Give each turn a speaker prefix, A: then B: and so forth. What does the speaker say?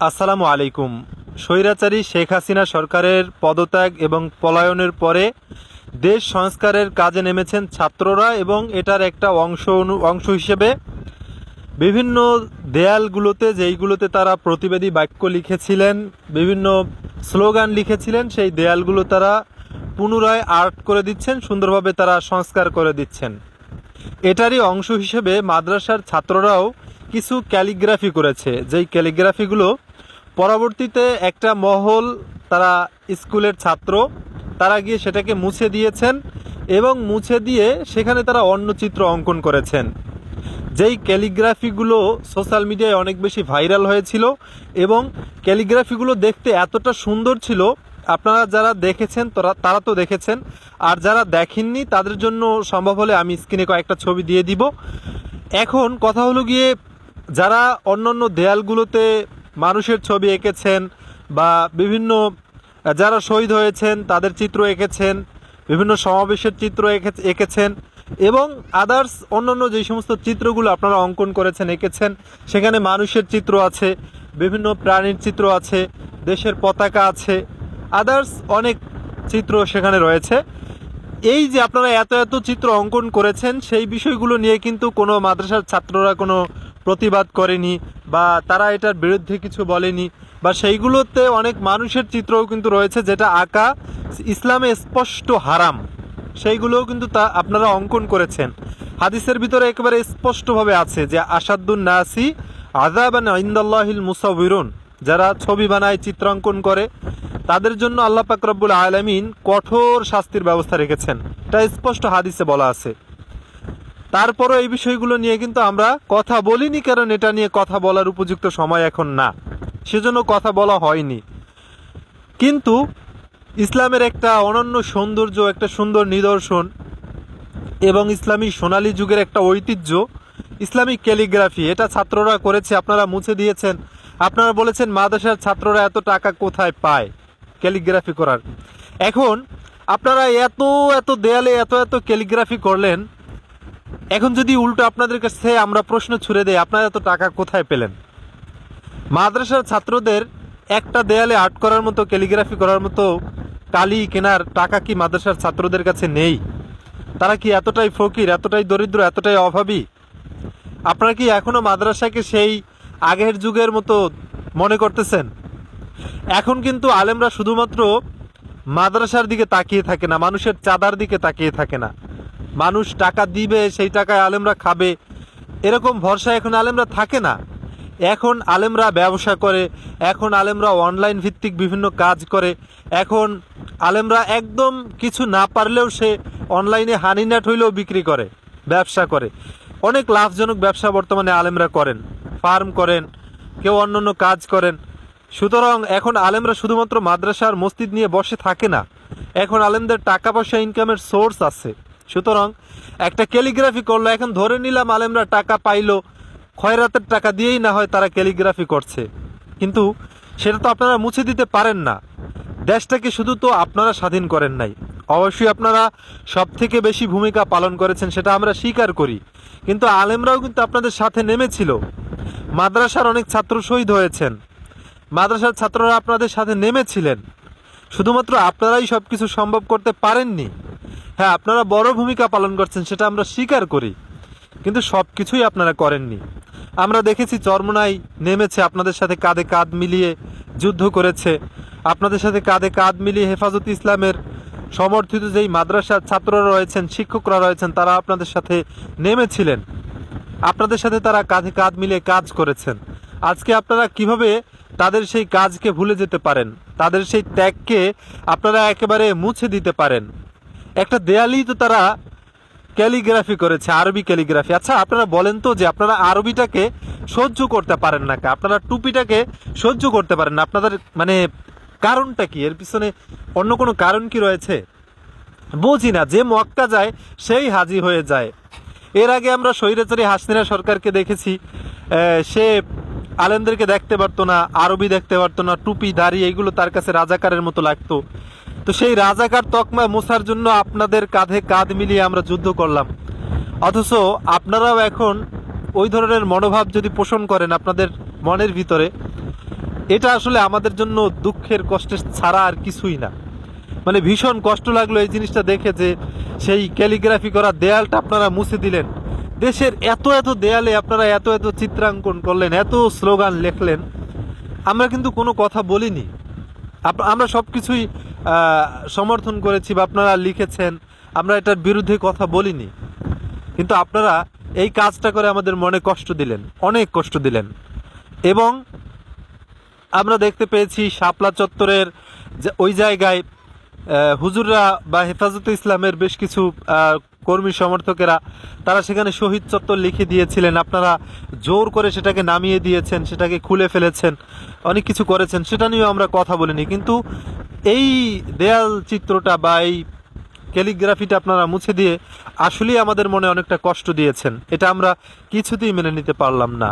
A: আসসালামু আলাইকুম। স্বৈরাচারী শেখ হাসিনা সরকারের পদত্যাগ এবং পলায়নের পরে দেশ সংস্কারের কাজে নেমেছেন ছাত্ররা এবং এটার একটা অংশ হিসেবে বিভিন্ন দেয়ালগুলোতে যেইগুলোতে তারা প্রতিবাদী বাক্য লিখেছিলেন, বিভিন্ন স্লোগান লিখেছিলেন, সেই দেয়ালগুলো তারা পুনরায় আর্ট করে দিচ্ছেন, সুন্দরভাবে তারা সংস্কার করে দিচ্ছেন। এটারই অংশ হিসেবে মাদ্রাসার ছাত্ররাও কিছু ক্যালিগ্রাফি করেছে, যেই ক্যালিগ্রাফিগুলো পরবর্তীতে একটা মহল, তারা স্কুলের ছাত্র, তারা গিয়ে সেটাকে মুছে দিয়েছেন এবং মুছে দিয়ে সেখানে তারা অন্য চিত্র অঙ্কন করেছেন। যেই ক্যালিগ্রাফিগুলো সোশ্যাল মিডিয়ায় অনেক বেশি ভাইরাল হয়েছিল এবং ক্যালিগ্রাফিগুলো দেখতে এতটা সুন্দর ছিল, আপনারা যারা দেখেছেন তারা তো দেখেছেন, আর যারা দেখেননি তাদের জন্য সম্ভব হলে আমি স্ক্রিনে কয়েকটা ছবি দিয়ে দিব। এখন কথা হলো গিয়ে, যারা অন্যান্য দেয়ালগুলোতে মানুষের ছবি এঁকেছেন বা বিভিন্ন যারা শহীদ হয়েছেন তাদের চিত্র এঁকেছেন, বিভিন্ন সমাবেশের চিত্র এঁকেছেন এবং আদার্স অন্যান্য যেই সমস্ত চিত্রগুলো আপনারা অঙ্কন করেছেন, এঁকেছেন, সেখানে মানুষের চিত্র আছে, বিভিন্ন প্রাণীর চিত্র আছে, দেশের পতাকা আছে, আদার্স অনেক চিত্র সেখানে রয়েছে। এই যে আপনারা এত এত চিত্র অঙ্কন করেছেন, সেই বিষয়গুলো নিয়ে কিন্তু কোনো মাদ্রাসার ছাত্ররা কোনো প্রতিবাদ করেনি বা তারা এটার বিরুদ্ধে কিছু বলেনি, বা সেইগুলোতে অনেক মানুষের চিত্রও কিন্তু রয়েছে যেটা আঁকা ইসলামে স্পষ্ট হারাম, সেইগুলোও কিন্তু তা আপনারা অঙ্কন করেছেন। হাদিসের ভিতরে একেবারে স্পষ্টভাবে আছে যে আসাদুন নাসি আযাবান ইনদাল্লাহিল মুসাউবিরুন, যারা ছবি বানায়, চিত্রাঙ্কন করে, তাদের জন্য আল্লাহ পাক রব্বুল আলামিন কঠোর শাস্তির ব্যবস্থা রেখেছেন। এটা স্পষ্ট হাদিসে বলা আছে। তারপরও এই বিষয়গুলো নিয়ে কিন্তু আমরা কথা বলিনি, কারণ এটা নিয়ে কথা বলার উপযুক্ত সময় এখন না, সেজন্য কথা বলা হয়নি। কিন্তু ইসলামের একটা অনন্য সৌন্দর্য, একটা সুন্দর নিদর্শন এবং ইসলামী সোনালী যুগের একটা ঐতিহ্য ইসলামিক ক্যালিগ্রাফি, এটা ছাত্ররা করেছে, আপনারা মুছে দিয়েছেন। আপনারা বলেছেন মাদ্রাসার ছাত্ররা এত টাকা কোথায় পায় ক্যালিগ্রাফি করার। এখন আপনারা এত এত দেয়ালে এত এত ক্যালিগ্রাফি করলেন, এখন যদি উল্টো আপনাদের কাছে আমরা প্রশ্ন ছুড়ে দেই, আপনারা এত টাকা কোথায় পেলেন? মাদ্রাসার ছাত্রদের একটা দেয়ালে আর্ট করার মতো, ক্যালিগ্রাফি করার মতো কালি কেনার টাকা কি মাদ্রাসার ছাত্রদের কাছে নেই? তারা কি এতটাই ফকির, এতটাই দরিদ্র, এতটাই অভাবী? আপনারা কি এখনো মাদ্রাসাকে সেই আগের যুগের মতো মনে করতেছেন? এখন কিন্তু আলেমরা শুধুমাত্র মাদ্রাসার দিকে তাকিয়ে থাকে না, মানুষের চাঁদার দিকে তাকিয়ে থাকে না। মানুষ টাকা দিবে, সেই টাকায় আলেমরা খাবে, এরকম ভরসা এখন আলেমরা থাকে না। এখন আলেমরা ব্যবসা করে, এখন আলেমরা অনলাইন ভিত্তিক বিভিন্ন কাজ করে, এখন আলেমরা একদম কিছু না পারলেও সে অনলাইনে হানিনাট হইলেও বিক্রি করে, ব্যবসা করে। অনেক লাভজনক ব্যবসা বর্তমানে আলেমরা করেন, ফার্ম করেন, কেউ অন্যান্য কাজ করেন। সুতরাং এখন আলেমরা শুধুমাত্র মাদ্রাসার মসজিদ নিয়ে বসে থাকে না, এখন আলেমদের টাকা পয়সা ইনকামের সোর্স আছে। সুতরাং একটা ক্যালিগ্রাফি করলো, এখন ধরে নিলাম আলেমরা টাকা পাইলো, খয়রাতের টাকা দিয়েই না হয় তারা ক্যালিগ্রাফি করছে, কিন্তু সেটা তো আপনারা মুছে দিতে পারেন না। দেশটাকে শুধু তো আপনারা স্বাধীন করেন নাই, অবশ্যই আপনারা সব থেকে বেশি ভূমিকা পালন করেছেন, সেটা আমরা স্বীকার করি, কিন্তু আলেমরাও কিন্তু আপনাদের সাথে নেমেছিল। মাদ্রাসার অনেক ছাত্র শহীদ হয়েছেন, মাদ্রাসার ছাত্ররা আপনাদের সাথে নেমেছিলেন, শুধুমাত্র আপনারাই সব কিছু সম্ভব করতে পারেননি। হ্যাঁ, আপনারা বড় ভূমিকা পালন করছেন, সেটা আমরা স্বীকার করি, কিন্তু সব কিছুই আপনারা করেননি। আমরা দেখেছি চরমোনাই নেমেছে, আপনাদের সাথে কাঁধে কাঁধ মিলিয়ে যুদ্ধ করেছে, আপনাদের সাথে কাঁধে কাঁধ মিলিয়ে হেফাজত ইসলামের সমর্থিত যেই মাদ্রাসার ছাত্ররা রয়েছেন, শিক্ষকরা রয়েছেন, তারা আপনাদের সাথে নেমেছিলেন, আপনাদের সাথে তারা কাঁধে কাঁধ মিলিয়ে কাজ করেছেন। আজকে আপনারা কিভাবে তাদের সেই কাজকে ভুলে যেতে পারেন, তাদের সেই ত্যাগকে আপনারা একেবারে মুছে দিতে পারেন? একটা দেয়ালই তো তারা ক্যালিগ্রাফি করেছে, আরবি ক্যালিগ্রাফি। আচ্ছা, আপনারা বলেন তো যে আপনারা আরবিটাকে সহ্য করতে পারেন না, আপনারা টুপিটাকে সহ্য করতে পারেন না, আপনাদের মানে কারণটা কি? এর পিছনে অন্য কোনো কারণ কি রয়েছে? বুঝি না। যে মক্কা যায় সেই হাজি হয়ে যায়। এর আগে আমরা স্বৈরাচারী হাসিনা সরকারকে দেখেছি, সে আলেমদেরকে দেখতে পারতো না, আরবি দেখতে পারতো না, টুপি দাড়ি এগুলো তার কাছে রাজাকারের মতো লাগতো। তো সেই রাজাকার তকমা মোছার জন্য আপনাদের কাঁধে কাঁধ মিলিয়ে আমরা যুদ্ধ করলাম, অথচ আপনারাও এখন ওই ধরনের মনোভাব যদি পোষণ করেন আপনাদের মনের ভিতরে, এটা আসলে আমাদের জন্য দুঃখের কষ্টের ছাড়া আর কিছুই না। মানে ভীষণ কষ্ট লাগলো এই জিনিসটা দেখে, যে সেই ক্যালিগ্রাফি করা দেয়ালটা আপনারা মুছে দিলেন। দেশের এত এত দেয়ালে আপনারা এত এত চিত্রাঙ্কন করলেন, এত স্লোগান লিখলেন, আমরা কিন্তু কোনো কথা বলিনি। আমরা সব কিছুই সমর্থন করেছি বা আপনারা লিখেছেন, আমরা এটার বিরুদ্ধে কথা বলিনি। কিন্তু আপনারা এই কাজটা করে আমাদের মনে কষ্ট দিলেন, অনেক কষ্ট দিলেন। এবং আমরা দেখতে পেয়েছি শাপলা চত্বরের ওই জায়গায় হুজুররা বা হেফাজতে ইসলামের বেশ কিছু কর্মী সমর্থকেরা তারা সেখানে শহীদ চত্বর লিখে দিয়েছিলেন। আপনারা জোর করে সেটাকে নামিয়ে দিয়েছেন, সেটাকে খুলে ফেলেছেন, অনেক কিছু করেছেন, সেটা নিয়েও আমরা কথা বলিনি। কিন্তু এই দেয়াল চিত্রটা বা এই ক্যালিগ্রাফিটা আপনারা মুছে দিয়ে আসলেই আমাদের মনে অনেকটা কষ্ট দিয়েছেন। এটা আমরা কিছুতেই মেনে নিতে পারলাম না।